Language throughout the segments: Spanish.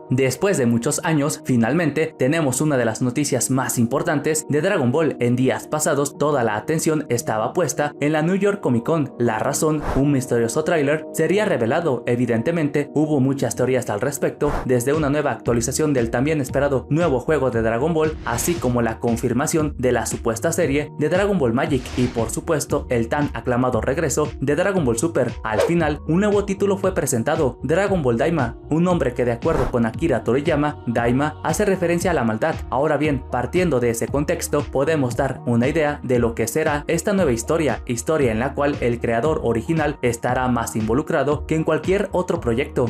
Después de muchos años, finalmente tenemos una de las noticias más importantes de Dragon Ball. En días pasados, toda la atención estaba puesta en la New York Comic Con. La razón, un misterioso tráiler sería revelado. Evidentemente, hubo muchas teorías al respecto, desde una nueva actualización del también esperado nuevo juego de Dragon Ball, así como la confirmación de la supuesta serie de Dragon Ball Magic y por supuesto el tan aclamado regreso de Dragon Ball Super. Al final, un nuevo título fue presentado, Dragon Ball Daima, un nombre que de acuerdo con Akira Toriyama, Daima hace referencia a la maldad. Ahora bien, partiendo de ese contexto, podemos dar una idea de lo que será esta nueva historia en la cual el creador original estará más involucrado que en cualquier otro proyecto.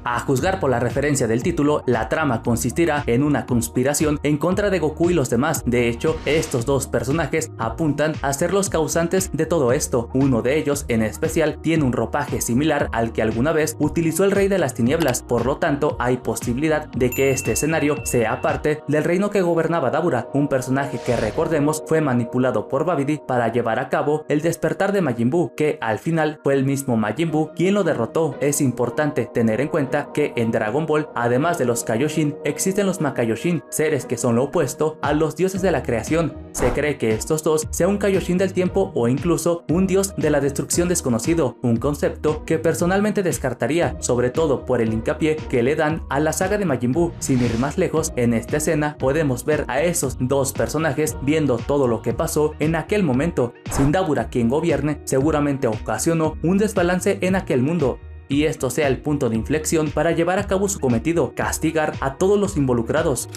A juzgar por la referencia del título, la trama consistirá en una conspiración en contra de Goku y los demás. De hecho, estos dos personajes apuntan a ser los causantes de todo esto. Uno de ellos, en especial, tiene un ropaje similar al que alguna vez utilizó el Rey de las Tinieblas. Por lo tanto, hay posibilidad de que este escenario sea parte del reino que gobernaba Dabura, un personaje que, recordemos, fue manipulado por Babidi para llevar a cabo el despertar de Majin Buu, que al final fue el mismo Majin Buu quien lo derrotó. Es importante tener en cuenta que en Dragon Ball, además de los Kaioshin, existen los Makaioshin, seres que son lo opuesto a los dioses de la creación. Se cree que estos dos sean un Kaioshin del tiempo o incluso un dios de la destrucción desconocido, un concepto que personalmente descartaría, sobre todo por el hincapié que le dan a la saga de Majin Buu. Sin ir más lejos, en esta escena podemos ver a esos dos personajes viendo todo lo que pasó en aquel momento. Sin Dabura quien gobierne, seguramente ocasionó un desbalance en aquel mundo, y esto sea el punto de inflexión para llevar a cabo su cometido, castigar a todos los involucrados.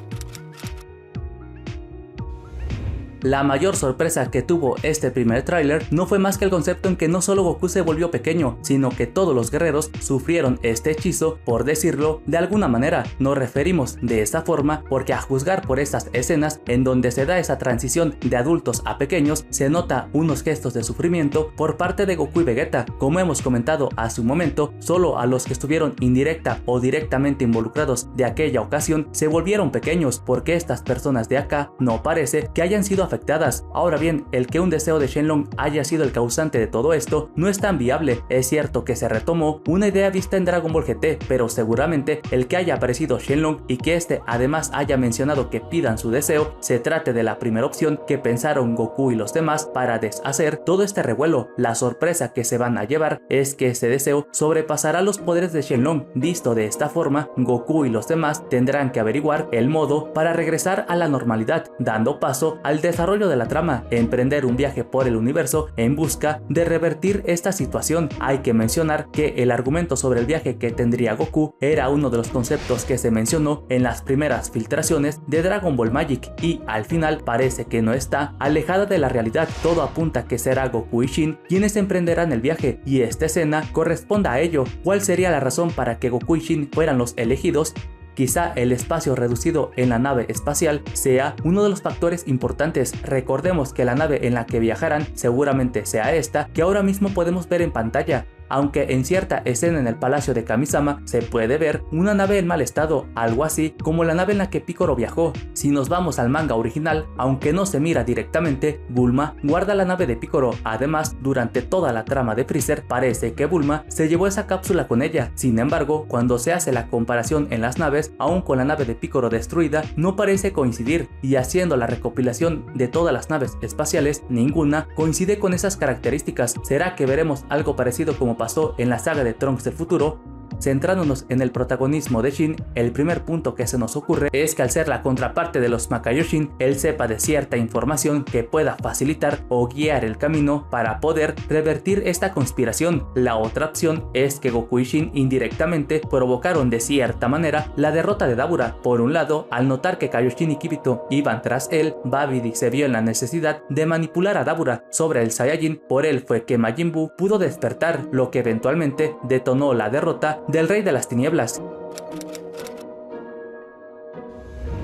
La mayor sorpresa que tuvo este primer tráiler no fue más que el concepto en que no solo Goku se volvió pequeño, sino que todos los guerreros sufrieron este hechizo, por decirlo de alguna manera. Nos referimos de esa forma porque, a juzgar por estas escenas en donde se da esa transición de adultos a pequeños, se nota unos gestos de sufrimiento por parte de Goku y Vegeta. Como hemos comentado hace un momento, solo a los que estuvieron indirecta o directamente involucrados de aquella ocasión se volvieron pequeños, porque estas personas de acá no parece que hayan sido afectadas. Ahora bien, el que un deseo de Shenlong haya sido el causante de todo esto no es tan viable. Es cierto que se retomó una idea vista en Dragon Ball GT, pero seguramente el que haya aparecido Shenlong y que este además haya mencionado que pidan su deseo se trate de la primera opción que pensaron Goku y los demás para deshacer todo este revuelo. La sorpresa que se van a llevar es que ese deseo sobrepasará los poderes de Shenlong. Visto de esta forma, Goku y los demás tendrán que averiguar el modo para regresar a la normalidad, dando paso al desarrollo de la trama, emprender un viaje por el universo en busca de revertir esta situación. Hay que mencionar que el argumento sobre el viaje que tendría Goku era uno de los conceptos que se mencionó en las primeras filtraciones de Dragon Ball Magic, y al final parece que no está alejada de la realidad. Todo apunta que será Goku y Shin quienes emprenderán el viaje, y esta escena corresponda a ello. ¿Cuál sería la razón para que Goku y Shin fueran los elegidos? Quizá el espacio reducido en la nave espacial sea uno de los factores importantes. Recordemos que la nave en la que viajarán seguramente sea esta que ahora mismo podemos ver en pantalla, aunque en cierta escena en el palacio de Kamisama se puede ver una nave en mal estado, algo así como la nave en la que Piccolo viajó. Si nos vamos al manga original, aunque no se mira directamente, Bulma guarda la nave de Piccolo. Además, durante toda la trama de Freezer parece que Bulma se llevó esa cápsula con ella. Sin embargo, cuando se hace la comparación en las naves, aún con la nave de Piccolo destruida, no parece coincidir, y haciendo la recopilación de todas las naves espaciales, ninguna coincide con esas características. ¿Será que veremos algo parecido como pasó en la saga de Trunks del futuro? Centrándonos en el protagonismo de Shin, el primer punto que se nos ocurre es que al ser la contraparte de los Makaioshin, él sepa de cierta información que pueda facilitar o guiar el camino para poder revertir esta conspiración. La otra opción es que Goku y Shin indirectamente provocaron de cierta manera la derrota de Dabura. Por un lado, al notar que Kaioshin y Kibito iban tras él, Babidi se vio en la necesidad de manipular a Dabura sobre el Saiyajin. Por él fue que Majin Buu pudo despertar, lo que eventualmente detonó la derrota del Rey de las Tinieblas.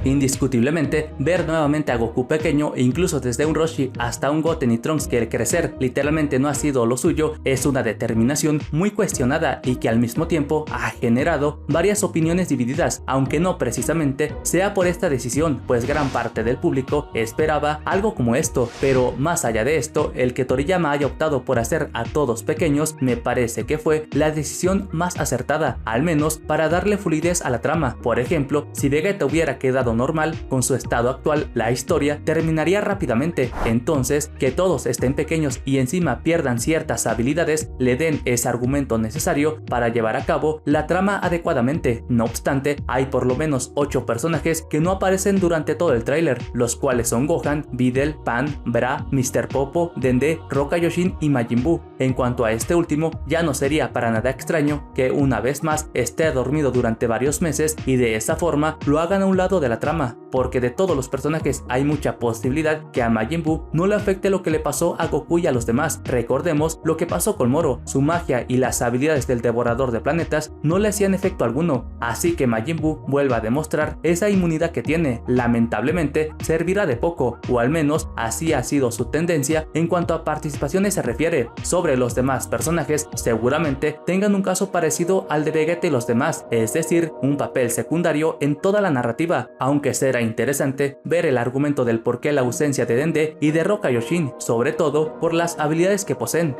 Indiscutiblemente, ver nuevamente a Goku pequeño, incluso desde un Roshi hasta un Goten y Trunks que el crecer literalmente no ha sido lo suyo, es una determinación muy cuestionada y que al mismo tiempo ha generado varias opiniones divididas, aunque no precisamente sea por esta decisión, pues gran parte del público esperaba algo como esto. Pero más allá de esto, el que Toriyama haya optado por hacer a todos pequeños me parece que fue la decisión más acertada, al menos para darle fluidez a la trama. Por ejemplo, si Vegeta hubiera quedado normal con su estado actual, la historia terminaría rápidamente. Entonces, que todos estén pequeños y encima pierdan ciertas habilidades le den ese argumento necesario para llevar a cabo la trama adecuadamente. No obstante, hay por lo menos 8 personajes que no aparecen durante todo el tráiler, los cuales son Gohan, Videl, Pan, Bra, Mr. Popo, Dende, Roca Yoshin y Majin Buu. En cuanto a este último, ya no sería para nada extraño que una vez más esté dormido durante varios meses y de esa forma lo hagan a un lado de la trama, porque de todos los personajes hay mucha posibilidad que a Majin Buu no le afecte lo que le pasó a Goku y a los demás. Recordemos lo que pasó con Moro, su magia y las habilidades del devorador de planetas no le hacían efecto alguno, así que Majin Buu vuelva a demostrar esa inmunidad que tiene. Lamentablemente servirá de poco, o al menos así ha sido su tendencia en cuanto a participaciones se refiere. Sobre los demás personajes, seguramente tengan un caso parecido al de Vegeta y los demás, es decir, un papel secundario en toda la narrativa, aunque será interesante ver el argumento del por qué la ausencia de Dende y de Roca Yoshin, sobre todo por las habilidades que poseen.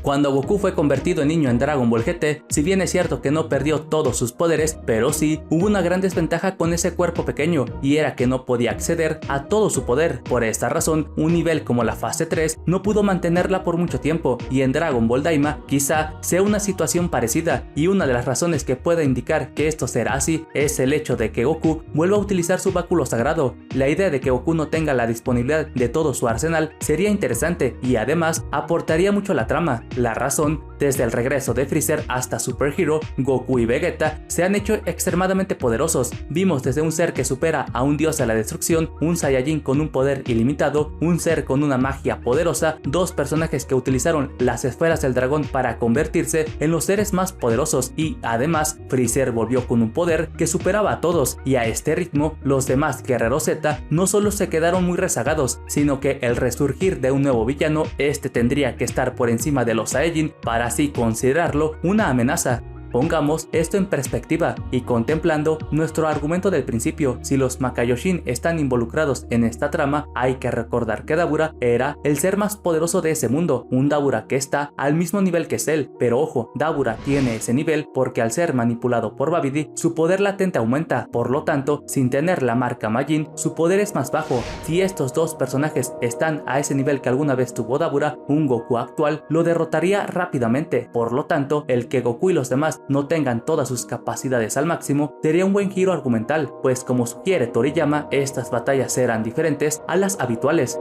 Cuando Goku fue convertido en niño en Dragon Ball GT, si bien es cierto que no perdió todos sus poderes, pero sí hubo una gran desventaja con ese cuerpo pequeño, y era que no podía acceder a todo su poder. Por esta razón, un nivel como la fase 3 no pudo mantenerla por mucho tiempo, y en Dragon Ball Daima quizá sea una situación parecida, y una de las razones que puede indicar que esto será así es el hecho de que Goku vuelva a utilizar su báculo sagrado. La idea de que Goku no tenga la disponibilidad de todo su arsenal sería interesante y además aportaría mucho a la trama. La razón, desde el regreso de Freezer hasta Super Hero, Goku y Vegeta se han hecho extremadamente poderosos. Vimos desde un ser que supera a un dios a la destrucción, un Saiyajin con un poder ilimitado, un ser con una magia poderosa, dos personajes que utilizaron las esferas del dragón para convertirse en los seres más poderosos, y además Freezer volvió con un poder que superaba a todos, y a este ritmo los demás guerreros Z no solo se quedaron muy rezagados, sino que el resurgir de un nuevo villano, este tendría que estar por encima de los Saiyajin para así considerarlo una amenaza. Pongamos esto en perspectiva y contemplando nuestro argumento del principio. Si los Makaioshin están involucrados en esta trama, hay que recordar que Dabura era el ser más poderoso de ese mundo, un Dabura que está al mismo nivel que Cell, pero ojo, Dabura tiene ese nivel porque al ser manipulado por Babidi, su poder latente aumenta, por lo tanto, sin tener la marca Majin, su poder es más bajo. Si estos dos personajes están a ese nivel que alguna vez tuvo Dabura, un Goku actual lo derrotaría rápidamente, por lo tanto, el que Goku y los demás no tengan todas sus capacidades al máximo sería un buen giro argumental, pues como sugiere Toriyama, estas batallas serán diferentes a las habituales.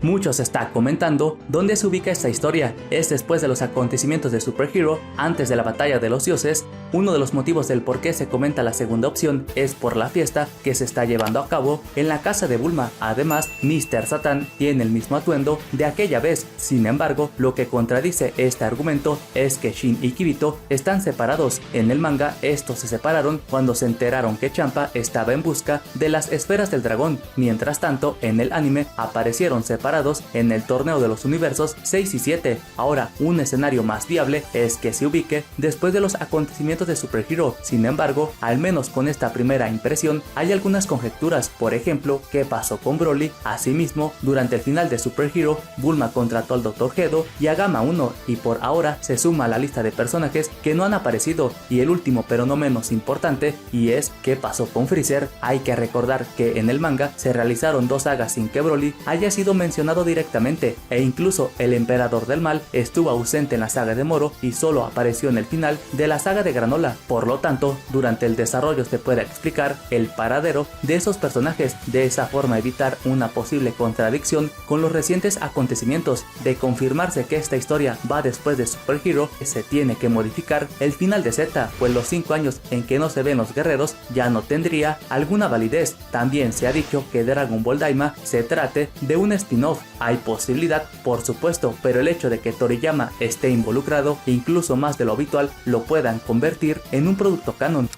Mucho se está comentando dónde se ubica esta historia. Es después de los acontecimientos de Super Hero, antes de la batalla de los dioses. Uno de los motivos del por qué se comenta la segunda opción es por la fiesta que se está llevando a cabo en la casa de Bulma. Además, Mr. Satan tiene el mismo atuendo de aquella vez. Sin embargo, lo que contradice este argumento es que Shin y Kibito están separados. En el manga, estos se separaron cuando se enteraron que Champa estaba en busca de las esferas del dragón. Mientras tanto, en el anime aparecieron separados en el torneo de los universos 6 y 7. Ahora, un escenario más viable es que se ubique después de los acontecimientos de Super Hero. Sin embargo, al menos con esta primera impresión, hay algunas conjeturas. Por ejemplo, ¿qué pasó con Broly? Asimismo, durante el final de Super Hero, Bulma contrató al Dr. Gedo y a Gamma 1, y por ahora se suma a la lista de personajes que no han aparecido. Y el último, pero no menos importante, y es ¿qué pasó con Freezer? Hay que recordar que en el manga se realizaron 2 sagas sin que Broly haya sido mencionado directamente, e incluso el emperador del mal estuvo ausente en la saga de Moro y solo apareció en el final de la saga de Granola. Granola. Por lo tanto, durante el desarrollo se puede explicar el paradero de esos personajes, de esa forma evitar una posible contradicción con los recientes acontecimientos. De confirmarse que esta historia va después de Super Hero, se tiene que modificar el final de Z, pues los 5 años en que no se ven los guerreros ya no tendría alguna validez. También se ha dicho que Dragon Ball Daima se trate de un spin-off. Hay posibilidad, por supuesto, pero el hecho de que Toriyama esté involucrado, incluso más de lo habitual, lo puedan convertir en un producto canon.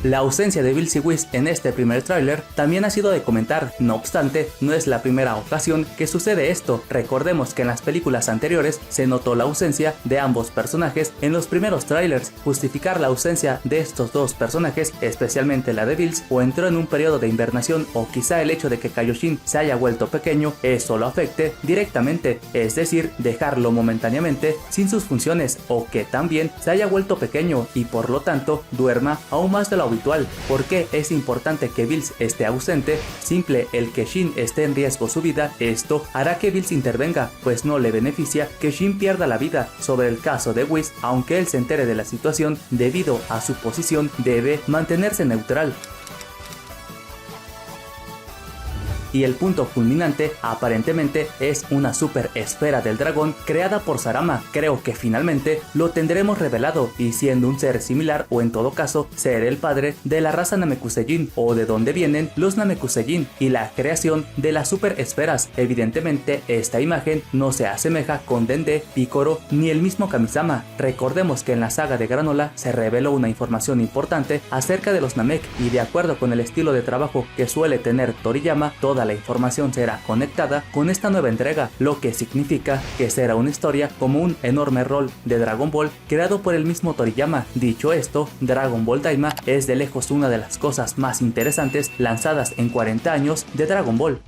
La ausencia de Bills y Whis en este primer tráiler también ha sido de comentar. No obstante, no es la primera ocasión que sucede esto. Recordemos que en las películas anteriores se notó la ausencia de ambos personajes en los primeros tráilers. Justificar la ausencia de estos dos personajes, especialmente la de Bills, o entró en un periodo de invernación, o quizá el hecho de que Kaioshin se haya vuelto pequeño, eso lo afecte directamente, es decir, dejarlo momentáneamente sin sus funciones, o que también se haya vuelto pequeño y por lo tanto duerma aún más de lo habitual. ¿Por qué es importante que Bills esté ausente? Simple, el que Shin esté en riesgo su vida, esto hará que Bills intervenga, pues no le beneficia que Shin pierda la vida. Sobre el caso de Whis, aunque él se entere de la situación, debido a su posición, debe mantenerse neutral. Y el punto culminante aparentemente es una super esfera del dragón creada por Sarama. Creo que finalmente lo tendremos revelado, y siendo un ser similar, o en todo caso ser el padre de la raza Namekusei, o de donde vienen los Namekusei, y la creación de las super esferas. Evidentemente esta imagen no se asemeja con Dende, Picoro ni el mismo Kamisama. Recordemos que en la saga de Granola se reveló una información importante acerca de los Namek, y de acuerdo con el estilo de trabajo que suele tener Toriyama, toda la información será conectada con esta nueva entrega, lo que significa que será una historia como un enorme rol de Dragon Ball creado por el mismo Toriyama. Dicho esto, Dragon Ball Daima es de lejos una de las cosas más interesantes lanzadas en 40 años de Dragon Ball.